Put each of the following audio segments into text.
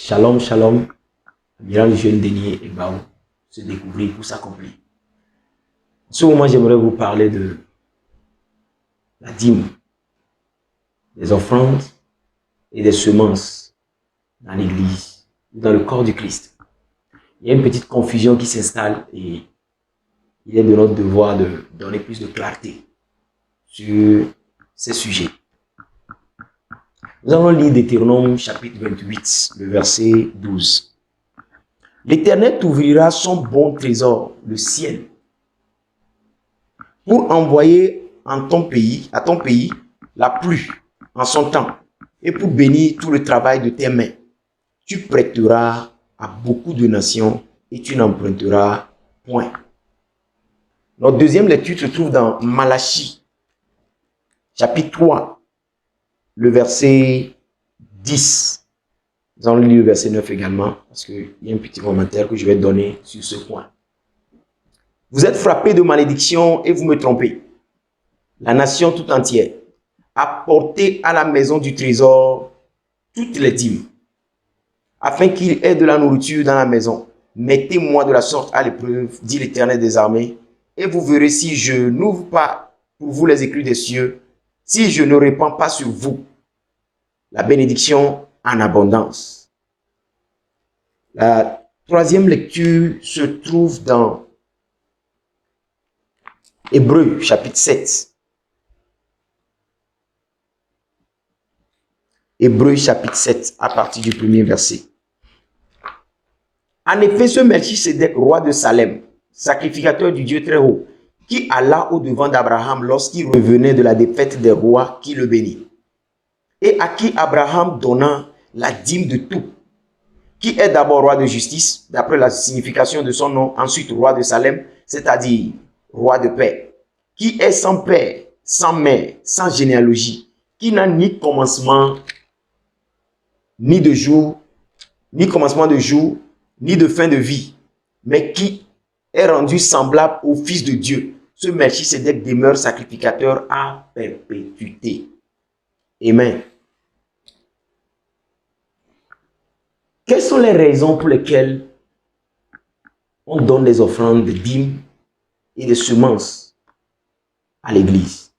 Shalom, shalom. Amiral le jeune Denis et Bao se découvrir pour s'accomplir. En ce moment, j'aimerais vous parler de la dîme, des offrandes et des semences dans l'église, dans le corps du Christ. Il y a une petite confusion qui s'installe et il est de notre devoir de donner plus de clarté sur ces sujets. Nous allons lire Deutéronome chapitre 28, le verset 12. L'Éternel t'ouvrira son bon trésor, le ciel, pour envoyer à ton pays la pluie en son temps et pour bénir tout le travail de tes mains. Tu prêteras à beaucoup de nations et tu n'emprunteras point. Notre deuxième lecture se trouve dans Malachie, chapitre 3, le verset 10. Nous allons lire le verset 9 également, parce qu'il y a un petit commentaire que je vais donner sur ce point. Vous êtes frappés de malédiction et vous me trompez. La nation tout entière, apportez à la maison du trésor toutes les dîmes, afin qu'il ait de la nourriture dans la maison. Mettez-moi de la sorte à l'épreuve, dit l'Éternel des armées, et vous verrez si je n'ouvre pas pour vous les éclus des cieux, si je ne répands pas sur vous la bénédiction en abondance. La troisième lecture se trouve dans Hébreux chapitre 7. Hébreux chapitre 7 à partir du premier verset. En effet, ce Melchisédek, roi de Salem, sacrificateur du Dieu très haut, qui alla au-devant d'Abraham lorsqu'il revenait de la défaite des rois qui le bénit, et à qui Abraham donna la dîme de tout, qui est d'abord roi de justice, d'après la signification de son nom, ensuite roi de Salem, c'est-à-dire roi de paix, qui est sans père, sans mère, sans généalogie, qui n'a ni commencement ni de jour, ni commencement de jour, ni de fin de vie, mais qui est rendu semblable au Fils de Dieu. Ce Melchisédek demeure sacrificateur à perpétuité. Amen. Quelles sont les raisons pour lesquelles on donne des offrandes de dîmes et des semences à l'église?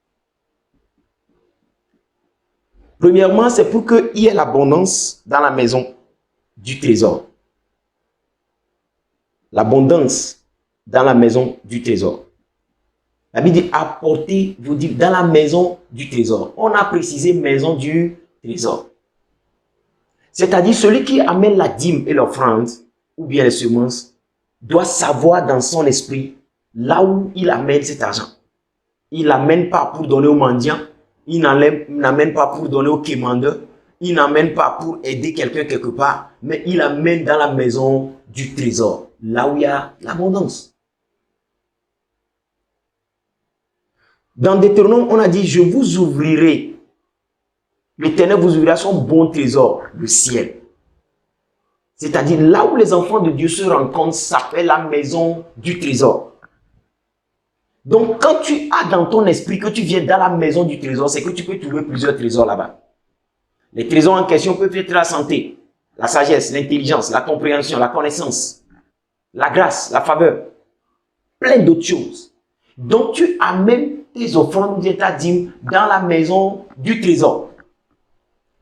Premièrement, c'est pour qu'il y ait l'abondance dans la maison du trésor. L'abondance dans la maison du trésor. La Bible dit apportez, vous dites dans la maison du trésor. On a précisé maison du trésor. C'est-à-dire celui qui amène la dîme et l'offrande, ou bien les semences, doit savoir dans son esprit là où il amène cet argent. Il n'amène pas pour donner aux mendiants, il n'amène pas pour donner aux quémandeurs, il n'amène pas pour aider quelqu'un quelque part, mais il amène dans la maison du trésor, là où il y a l'abondance. Dans Deutéronome, on a dit, je vous ouvrirai. L'Éternel vous ouvrira son bon trésor, le ciel. C'est-à-dire là où les enfants de Dieu se rencontrent, ça s'appelle la maison du trésor. Donc quand tu as dans ton esprit que tu viens dans la maison du trésor, c'est que tu peux trouver plusieurs trésors là-bas. Les trésors en question peuvent être la santé, la sagesse, l'intelligence, la compréhension, la connaissance, la grâce, la faveur, plein d'autres choses. Donc tu amènes tes offrandes et ta dîme dans la maison du trésor.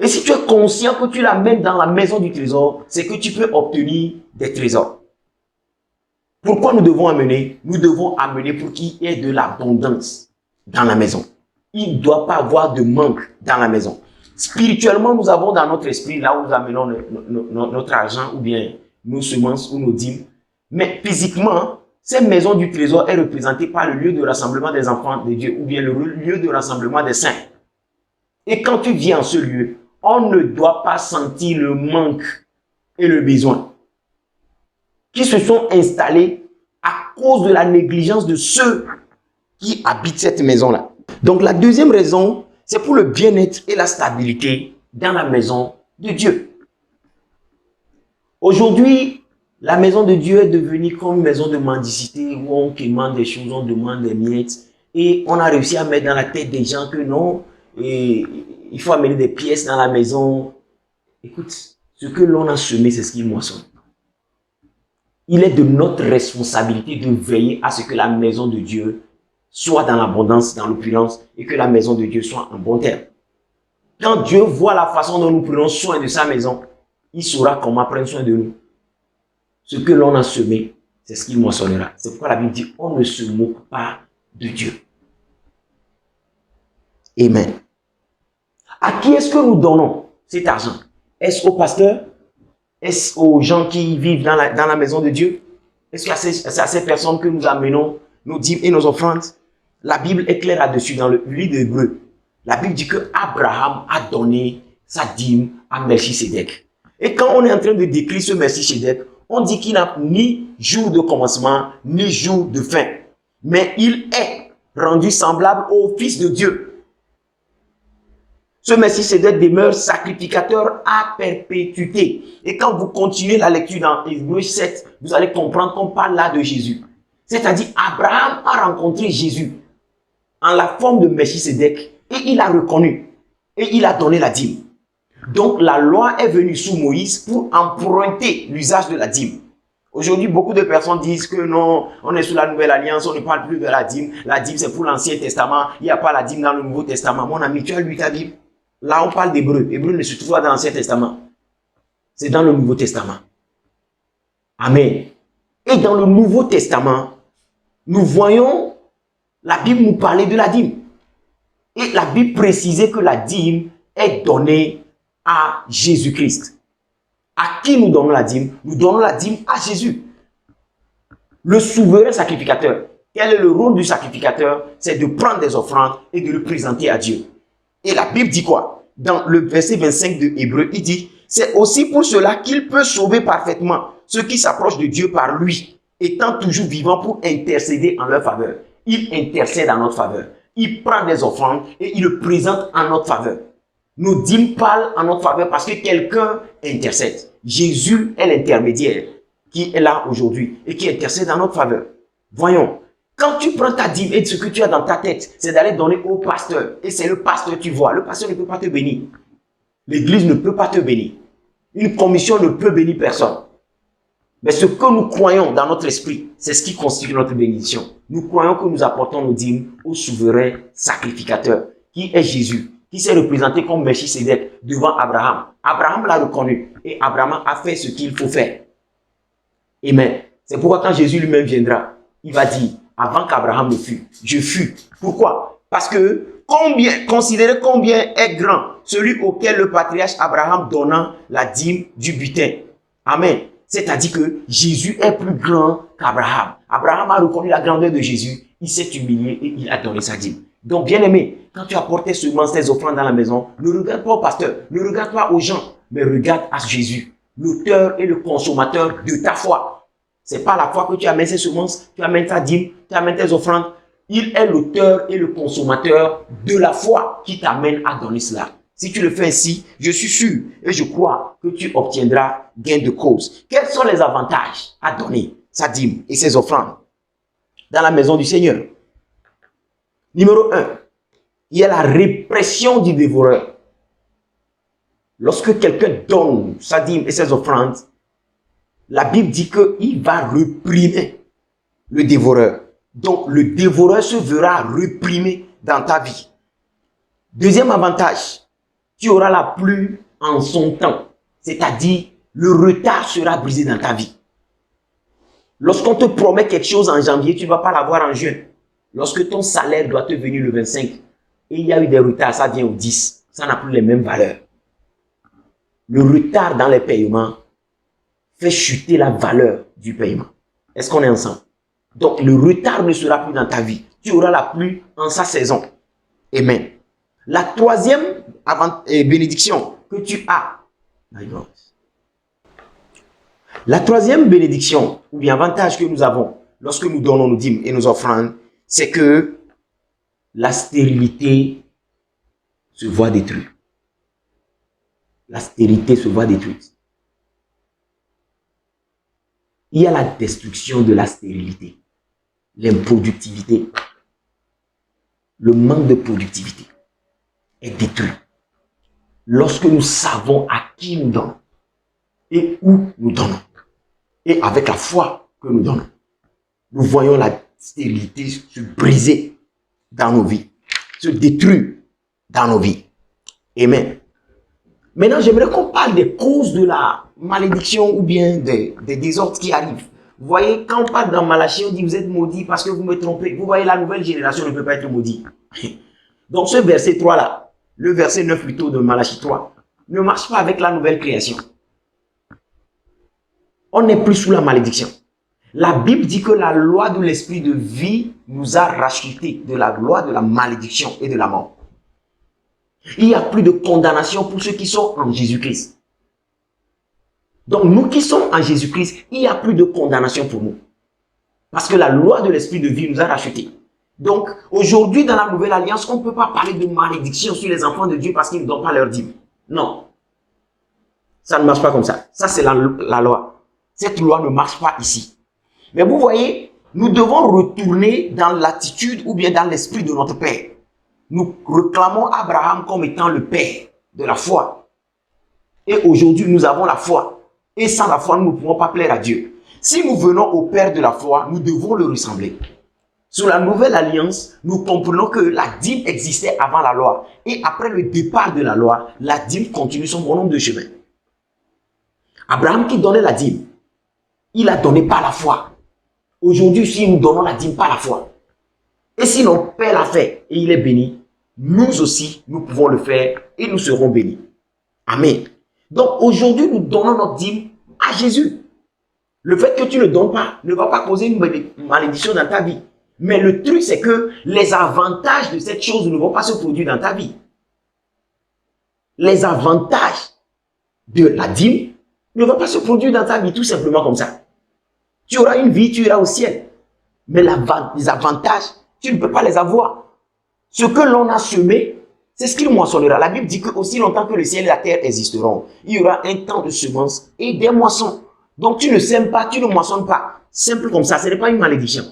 Et si tu es conscient que tu l'amènes dans la maison du trésor, c'est que tu peux obtenir des trésors. Pourquoi nous devons amener? Nous devons amener pour qu'il y ait de l'abondance dans la maison. Il ne doit pas avoir de manque dans la maison. Spirituellement, nous avons dans notre esprit, là où nous amenons notre argent ou bien nos semences ou nos dîmes. Mais physiquement, cette maison du trésor est représentée par le lieu de rassemblement des enfants de Dieu ou bien le lieu de rassemblement des saints. Et quand tu viens en ce lieu, on ne doit pas sentir le manque et le besoin qui se sont installés à cause de la négligence de ceux qui habitent cette maison-là. Donc la deuxième raison, c'est pour le bien-être et la stabilité dans la maison de Dieu. Aujourd'hui, la maison de Dieu est devenue comme une maison de mendicité où on quémande des choses, on demande des miettes et on a réussi à mettre dans la tête des gens que non, et il faut amener des pièces dans la maison. Écoute, Ce que l'on a semé, c'est ce qu'il moissonne. Il est de notre responsabilité de veiller à ce que la maison de Dieu soit dans l'abondance, dans l'opulence, et que la maison de Dieu soit en bon terme. Quand Dieu voit la façon dont nous prenons soin de sa maison, il saura comment prendre soin de nous. Ce que l'on a semé, c'est ce qu'il moissonnera. C'est pourquoi la Bible dit, on ne se moque pas de Dieu. Amen. À qui est-ce que nous donnons cet argent? Est-ce au pasteur? Est-ce aux gens qui vivent dans la maison de Dieu? Est-ce que c'est à ces personnes que nous amenons nos dîmes et nos offrandes? La Bible est claire là-dessus dans le livre d'Hébreux. La Bible dit que Abraham a donné sa dîme à Melchisédek. Et quand on est en train de décrire ce Melchisédek, on dit qu'il n'a ni jour de commencement, ni jour de fin. Mais il est rendu semblable au Fils de Dieu. Ce Melchisédek demeure sacrificateur à perpétuité. Et quand vous continuez la lecture dans Hébreux 7, vous allez comprendre qu'on parle là de Jésus. C'est-à-dire, Abraham a rencontré Jésus en la forme de Melchisédek et il a reconnu et il a donné la dîme. Donc, la loi est venue sous Moïse pour emprunter l'usage de la dîme. Aujourd'hui, beaucoup de personnes disent que non, on est sous la nouvelle alliance, on ne parle plus de la dîme. La dîme, c'est pour l'Ancien Testament. Il n'y a pas la dîme dans le Nouveau Testament. Mon ami, tu as lu ta Bible? Là, on parle d'Hébreu. Hébreu ne se trouve pas dans l'Ancien Testament. C'est dans le Nouveau Testament. Amen. Et dans le Nouveau Testament, nous voyons la Bible nous parler de la dîme. Et la Bible précisait que la dîme est donnée à Jésus-Christ. À qui nous donnons la dîme? Nous donnons la dîme à Jésus. Le souverain sacrificateur. Quel est le rôle du sacrificateur? C'est de prendre des offrandes et de le présenter à Dieu. Et la Bible dit quoi? Dans le verset 25 de Hébreu, il dit, c'est aussi pour cela qu'il peut sauver parfaitement ceux qui s'approchent de Dieu par lui, étant toujours vivant pour intercéder en leur faveur. Il intercède en notre faveur. Il prend des offrandes et il le présente en notre faveur. Nos dîmes parlent en notre faveur parce que quelqu'un intercède. Jésus est l'intermédiaire qui est là aujourd'hui et qui intercède en notre faveur. Voyons. Quand tu prends ta dîme et ce que tu as dans ta tête, c'est d'aller donner au pasteur. Et c'est le pasteur que tu vois. Le pasteur ne peut pas te bénir. L'église ne peut pas te bénir. Une commission ne peut bénir personne. Mais ce que nous croyons dans notre esprit, c'est ce qui constitue notre bénédiction. Nous croyons que nous apportons nos dîmes au souverain sacrificateur, qui est Jésus, qui s'est représenté comme Melchisédek devant Abraham. Abraham l'a reconnu et Abraham a fait ce qu'il faut faire. Amen. C'est pourquoi quand Jésus lui-même viendra, il va dire, avant qu'Abraham ne fût, je fus. Pourquoi? Parce que considérez combien est grand celui auquel le patriarche Abraham donna la dîme du butin. Amen. C'est-à-dire que Jésus est plus grand qu'Abraham. Abraham a reconnu la grandeur de Jésus, il s'est humilié et il a donné sa dîme. Donc, bien aimé, quand tu apportes tes semences, tes offrandes dans la maison, ne regarde pas au pasteur, ne regarde pas aux gens, mais regarde à Jésus, l'auteur et le consommateur de ta foi. C'est pas la foi que tu amènes ces semences, tu amènes ta dîme, tu amènes tes offrandes. Il est l'auteur et le consommateur de la foi qui t'amène à donner cela. Si tu le fais ainsi, je suis sûr et je crois que tu obtiendras gain de cause. Quels sont les avantages à donner sa dîme et ses offrandes dans la maison du Seigneur? Numéro 1, il y a la répression du dévoreur. Lorsque quelqu'un donne sa dîme et ses offrandes, la Bible dit qu'il va réprimer le dévoreur. Donc, le dévoreur se verra réprimé dans ta vie. Deuxième avantage, tu auras la pluie en son temps. C'est-à-dire, le retard sera brisé dans ta vie. Lorsqu'on te promet quelque chose en janvier, tu ne vas pas l'avoir en juin. Lorsque ton salaire doit te venir le 25, et il y a eu des retards, ça vient au 10, ça n'a plus les mêmes valeurs. Le retard dans les paiements fait chuter la valeur du paiement. Est-ce qu'on est ensemble? Donc, le retard ne sera plus dans ta vie. Tu auras la pluie en sa saison. Amen. La troisième bénédiction que tu as, la troisième bénédiction ou bien avantage que nous avons lorsque nous donnons nos dîmes et nos offrandes, c'est que la stérilité se voit détruite. La stérilité se voit détruite. Il y a la destruction de la stérilité, l'improductivité, le manque de productivité est détruit. Lorsque nous savons à qui nous donnons, et où nous donnons. Et avec la foi que nous donnons, nous voyons la stérilité se briser dans nos vies, se détruire dans nos vies. Amen. Maintenant, j'aimerais qu'on parle des causes de la malédiction ou bien des désordres qui arrivent. Vous voyez, quand on parle dans Malachie, on dit vous êtes maudits parce que vous me trompez. Vous voyez, la nouvelle génération ne peut pas être maudite. Donc ce verset 3 là, le verset 9 plutôt de Malachie 3, ne marche pas avec la nouvelle création. On n'est plus sous la malédiction. La Bible dit que la loi de l'esprit de vie nous a rachetés de la loi de la malédiction et de la mort. Il n'y a plus de condamnation pour ceux qui sont en Jésus-Christ. Donc nous qui sommes en Jésus-Christ, il n'y a plus de condamnation pour nous. Parce que la loi de l'esprit de vie nous a rachetés. Donc aujourd'hui dans la nouvelle alliance, on ne peut pas parler de malédiction sur les enfants de Dieu parce qu'ils ne donnent pas leur dîme. Non. Ça ne marche pas comme ça. Ça c'est la loi. Cette loi ne marche pas ici. Mais vous voyez, nous devons retourner dans l'attitude ou bien dans l'esprit de notre Père. Nous réclamons Abraham comme étant le père de la foi. Et aujourd'hui, nous avons la foi. Et sans la foi, nous ne pouvons pas plaire à Dieu. Si nous venons au père de la foi, nous devons le ressembler. Sous la nouvelle alliance, nous comprenons que la dîme existait avant la loi. Et après le départ de la loi, la dîme continue son bon nombre de chemins. Abraham qui donnait la dîme, il a donné par la foi. Aujourd'hui, si nous donnons la dîme par la foi, et si notre Père l'a fait et il est béni, nous aussi, nous pouvons le faire et nous serons bénis. Amen. Donc aujourd'hui, nous donnons notre dîme à Jésus. Le fait que tu ne le donnes pas ne va pas causer une malédiction dans ta vie. Mais le truc, c'est que les avantages de cette chose ne vont pas se produire dans ta vie. Les avantages de la dîme ne vont pas se produire dans ta vie, tout simplement comme ça. Tu auras une vie, tu iras au ciel. Mais les avantages, tu ne peux pas les avoir. Ce que l'on a semé, c'est ce qu'il moissonnera. La Bible dit que aussi longtemps que le ciel et la terre existeront, il y aura un temps de semence et des moissons. Donc tu ne sèmes pas, tu ne moissonnes pas. Simple comme ça, ce n'est pas une malédiction.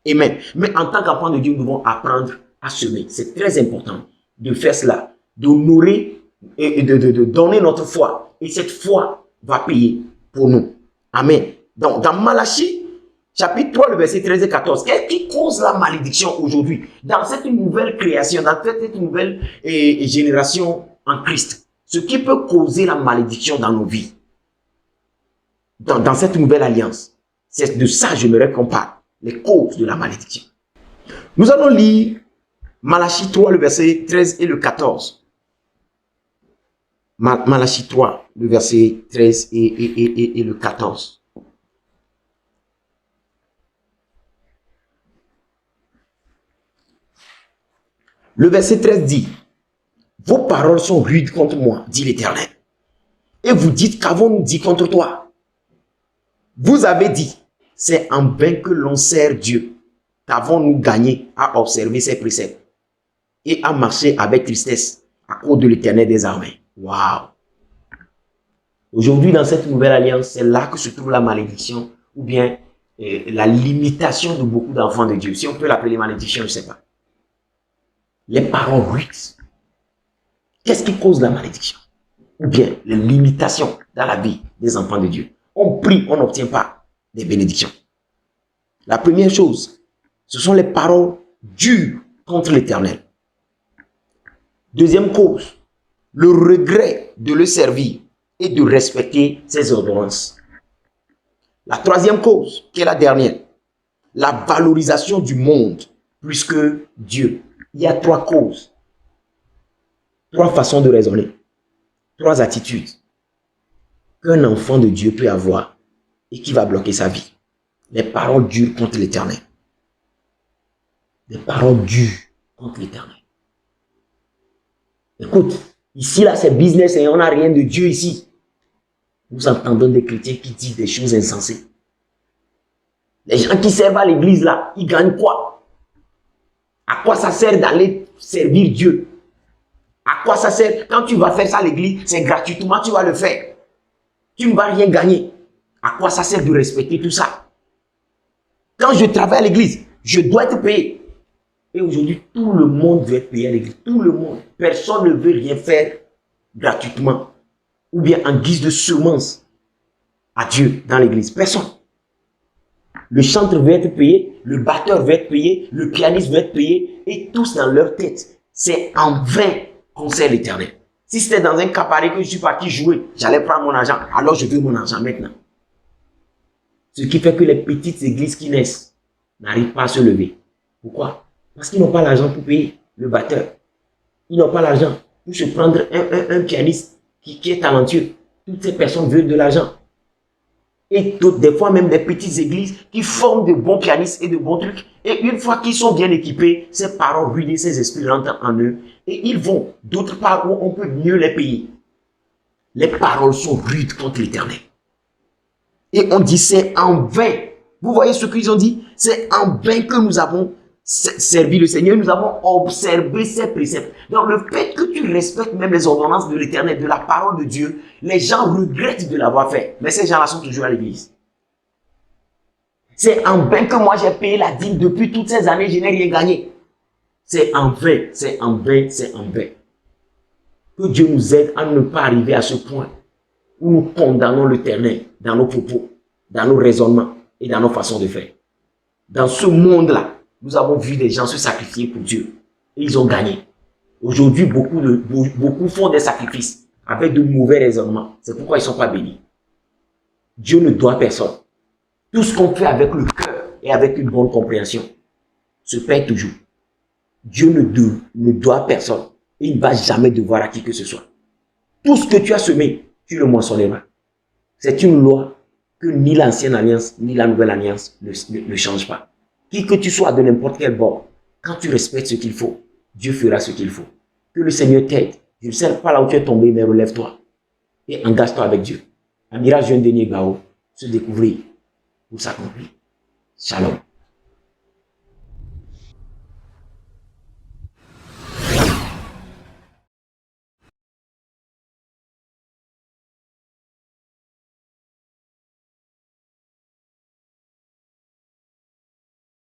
Amen. Mais en tant qu'enfant de Dieu, nous devons apprendre à semer. C'est très important de faire cela, d'honorer et de donner notre foi. Et cette foi va payer pour nous. Amen. Donc dans Malachie, chapitre 3, le verset 13 et 14. Qu'est-ce qui cause la malédiction aujourd'hui? Dans cette nouvelle création, dans cette nouvelle génération en Christ, ce qui peut causer la malédiction dans nos vies, dans cette nouvelle alliance, c'est de ça que j'aimerais qu'on parle, les causes de la malédiction. Nous allons lire Malachie 3, le verset 13 et le 14. Malachie 3, le verset 13 et le 14. Le verset 13 dit, « Vos paroles sont rudes contre moi, dit l'Éternel. Et vous dites, qu'avons-nous dit contre toi? Vous avez dit, c'est en vain que l'on sert Dieu. Qu'avons-nous gagné à observer ses préceptes et à marcher avec tristesse à cause de l'Éternel des armées. » Waouh! Aujourd'hui, dans cette nouvelle alliance, c'est là que se trouve la malédiction ou bien la limitation de beaucoup d'enfants de Dieu. Si on peut l'appeler malédiction, je ne sais pas. Les paroles rudes. Qu'est-ce qui cause la malédiction? Ou bien les limitations dans la vie des enfants de Dieu. On prie, on n'obtient pas des bénédictions. La première chose, ce sont les paroles dures contre l'Éternel. Deuxième cause, le regret de le servir et de respecter ses ordonnances. La troisième cause, qui est la dernière, la valorisation du monde plus que Dieu. Il y a trois causes, trois façons de raisonner, trois attitudes qu'un enfant de Dieu peut avoir et qui va bloquer sa vie. Les paroles dures contre l'Éternel. Les paroles dures contre l'Éternel. Écoute, ici là c'est business et on n'a rien de Dieu ici. Nous entendons des chrétiens qui disent des choses insensées. Les gens qui servent à l'église là, ils gagnent quoi? À quoi ça sert d'aller servir Dieu? À quoi ça sert? Quand tu vas faire ça à l'église, c'est gratuitement, tu vas le faire. Tu ne vas rien gagner. À quoi ça sert de respecter tout ça? Quand je travaille à l'église, je dois être payé. Et aujourd'hui, tout le monde veut être payé à l'église. Tout le monde. Personne ne veut rien faire gratuitement. Ou bien en guise de semence. à Dieu dans l'église? Personne. Le chanteur va être payé, le batteur va être payé, le pianiste va être payé, et tous dans leur tête, c'est en vain qu'on sert l'Éternel. Si c'était dans un cabaret que je suis parti jouer, j'allais prendre mon argent, alors je veux mon argent maintenant. Ce qui fait que les petites églises qui naissent n'arrivent pas à se lever. Pourquoi? Parce qu'ils n'ont pas l'argent pour payer le batteur. Ils n'ont pas l'argent pour se prendre un pianiste qui est talentueux. Toutes ces personnes veulent de l'argent. Et des fois même des petites églises qui forment de bons pianistes et de bons trucs. Et une fois qu'ils sont bien équipés, ces paroles ruinées, ces esprits rentrent en eux. Et ils vont d'autre part où on peut mieux les payer. Les paroles sont rudes contre l'Éternel. Et on dit c'est en vain. Vous voyez ce qu'ils ont dit? C'est en vain que nous avons servi le Seigneur, nous avons observé ses préceptes. Donc le fait que tu respectes même les ordonnances de l'Éternel, de la parole de Dieu, les gens regrettent de l'avoir fait. Mais ces gens-là sont toujours à l'église. C'est en vain que moi j'ai payé la dîme depuis toutes ces années, je n'ai rien gagné. C'est en vain, c'est en vain, c'est en vain. Que Dieu nous aide à ne pas arriver à ce point où nous condamnons l'Éternel dans nos propos, dans nos raisonnements et dans nos façons de faire. Dans ce monde-là, nous avons vu des gens se sacrifier pour Dieu et ils ont gagné. Aujourd'hui, beaucoup font des sacrifices avec de mauvais raisonnements. C'est pourquoi ils ne sont pas bénis. Dieu ne doit personne. Tout ce qu'on fait avec le cœur et avec une bonne compréhension se paie toujours. Dieu ne doit personne et il ne va jamais devoir à qui que ce soit. Tout ce que tu as semé, tu le moissonneras. C'est une loi que ni l'ancienne alliance ni la nouvelle alliance ne change pas. Qui que tu sois de n'importe quel bord, quand tu respectes ce qu'il faut, Dieu fera ce qu'il faut. Que le Seigneur t'aide. Je ne sais pas là où tu es tombé, mais relève-toi et engage-toi avec Dieu. Amiral Jeune Denier Gao, se découvrir pour s'accomplir. Shalom.